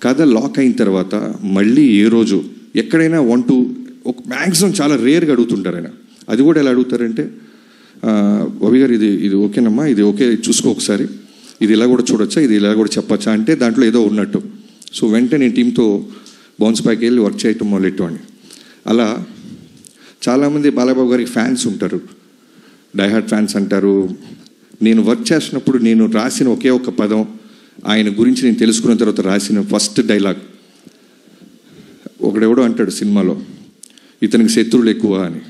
కథ లాక్ అయిన తర్వాత మళ్ళీ ఏ రోజు ఎక్కడైనా ఒక మ్యాక్సిమం చాలా రేర్గా అడుగుతుంటారు ఆయన. అది కూడా ఎలా అడుగుతారంటే, బాబీ గారు ఇది ఓకేనమ్మా, ఇది ఓకే, చూసుకో ఒకసారి, ఇది ఇలా కూడా చూడొచ్చా, ఇది ఇలా కూడా చెప్పచ్చా అంటే దాంట్లో ఏదో ఉన్నట్టు. సో వెంటనే నేను టీంతో బౌన్స్ బ్యాక్ వెళ్ళి వర్క్ చేయటం మొదలెట్టేవాడిని. అలా చాలామంది బాలయ్యబాబు గారికి ఫ్యాన్స్ ఉంటారు, డైహార్డ్ ఫ్యాన్స్ అంటారు. నేను వర్క్ చేసినప్పుడు నేను రాసిన ఒకే ఒక పదం, ఆయన గురించి నేను తెలుసుకున్న తర్వాత రాసిన ఫస్ట్ డైలాగ్, ఒకడెవడో అంటాడు సినిమాలో ఇతనికి శత్రువులు ఎక్కువ అని.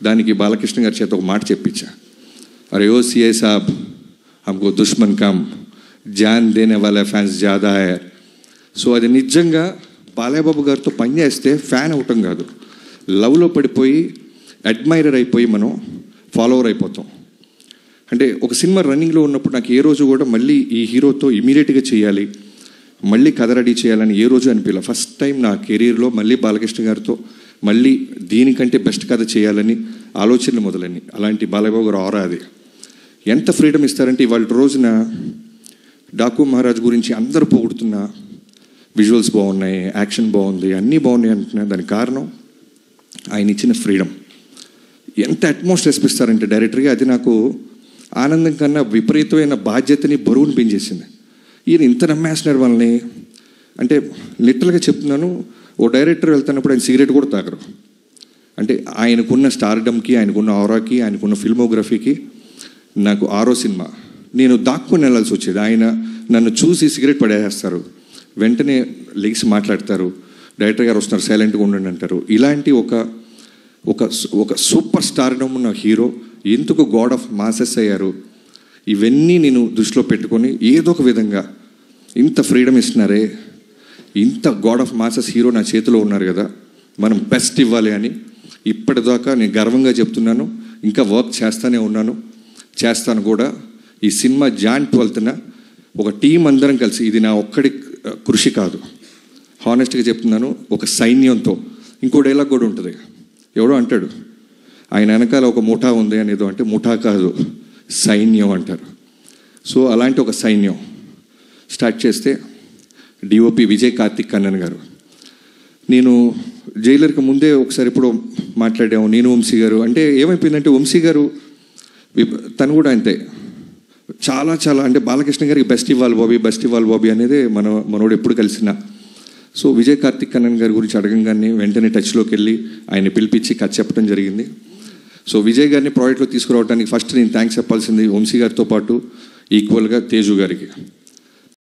దానికి బాలకృష్ణ గారి చేత ఒక మాట చెప్పించా, అరే ఓ సిఐ సాబ్ హమ్కో దుష్మన్ కమ్ జాన్ దేనే వాళ్ళ ఫ్యాన్స్ జాదా హై. సో అది నిజంగా బాలయ్యబాబు గారితో పనిచేస్తే ఫ్యాన్ అవటం కాదు, లవ్లో పడిపోయి అడ్మైరర్ అయిపోయి మనం ఫాలోవర్ అయిపోతాం. అంటే ఒక సినిమా రన్నింగ్లో ఉన్నప్పుడు నాకు ఏ రోజు కూడా మళ్ళీ ఈ హీరోతో ఇమీడియట్గా చేయాలి, మళ్ళీ కథ రెడీ చేయాలని ఏ రోజు అనిపించలే. ఫస్ట్ టైం నా కెరీర్లో మళ్ళీ బాలకృష్ణ గారితో మళ్ళీ దీనికంటే బెస్ట్ కథ చేయాలని ఆలోచనలు మొదలైనవి. అలాంటి బాలయ్యబాబు గారు ఆరా అది. ఎంత ఫ్రీడమ్ ఇస్తారంటే ఇవాళ రోజున డాకు మహారాజ్ గురించి అందరూ పొగుడుతున్నా, విజువల్స్ బాగున్నాయి, యాక్షన్ బాగుంది, అన్నీ బాగున్నాయి అంటున్నా. దానికి కారణం ఆయన ఇచ్చిన ఫ్రీడమ్. ఎంత అట్మోస్ట్ రెస్పిస్తారంటే డైరెక్టర్గా, అది నాకు ఆనందం కన్నా విపరీతమైన బాధ్యతని బరువుని పెంచేసింది. ఈయన ఇంత నమ్మేస్తున్నారు వాళ్ళని. అంటే లిటరల్గా చెప్తున్నాను, ఓ డైరెక్టర్ వెళ్తున్నప్పుడు ఆయన సిగరెట్ కూడా తాగరు. అంటే ఆయనకున్న స్టార్డమ్కి, ఆయనకున్న ఆరాకి, ఆయనకున్న ఫిల్మోగ్రఫీకి. నాకు 6వ సినిమా నేను దాక్కుని వెళ్ళాల్సి వచ్చేది. ఆయన నన్ను చూసి సిగరెట్ పడేస్తారు, వెంటనే లెగిసి మాట్లాడతారు, డైరెక్టర్ గారు వస్తున్నారు సైలెంట్గా ఉండండి అంటారు. ఇలాంటి ఒక సూపర్ స్టార్డమ్ ఉన్న హీరో ఎందుకు గాడ్ ఆఫ్ మాసెస్ అయ్యారు, ఇవన్నీ నేను దృష్టిలో పెట్టుకొని ఏదో ఒక విధంగా ఇంత ఫ్రీడమ్ ఇస్తున్నారే, ఇంత గాడ్ ఆఫ్ మాసెస్ హీరో నా చేతిలో ఉన్నారు కదా, మనం బెస్ట్ ఇవ్వాలి అని ఇప్పటిదాకా నేను గర్వంగా చెప్తున్నాను. ఇంకా వర్క్ చేస్తూనే ఉన్నాను, చేస్తాను కూడా. ఈ సినిమా జాన్ 12న ఒక టీం అందరం కలిసి, ఇది నా ఒక్కడి కృషి కాదు, హానెస్ట్గా చెప్తున్నాను, ఒక సైన్యంతో. ఇంకో డైలాగ్ కూడా ఉంటుంది, ఎవడో అంటాడు ఆయన వెనకాల ఒక ముఠా ఉంది అనేదో, అంటే ముఠా కాదు సైన్యం అంటారు. సో అలాంటి ఒక సైన్యం స్టార్ట్ చేస్తే డిఓపి విజయ్ కార్తిక్ కన్నన్ గారు, నేను జైలర్కి ముందే ఒకసారి ఎప్పుడో మాట్లాడాము, నేను వంశీ గారు. అంటే ఏమైపోయిందంటే వంశీ గారు తను కూడా అంతే, చాలా చాలా అంటే బాలకృష్ణ గారికి బెస్ట్ ఇవ్వాలి బాబీ అనేది మనోడు ఎప్పుడు కలిసినా. సో విజయ్ కార్తిక్ కన్నన్ గారి గురించి అడగంగానే వెంటనే టచ్లోకి వెళ్ళి ఆయన పిలిపించి కథ చెప్పడం జరిగింది. సో విజయ్ గారిని ప్రాజెక్ట్లో తీసుకురావడానికి ఫస్ట్ నేను థ్యాంక్స్ చెప్పాల్సింది వంశీ గారితో పాటు ఈక్వల్గా తేజు గారికి.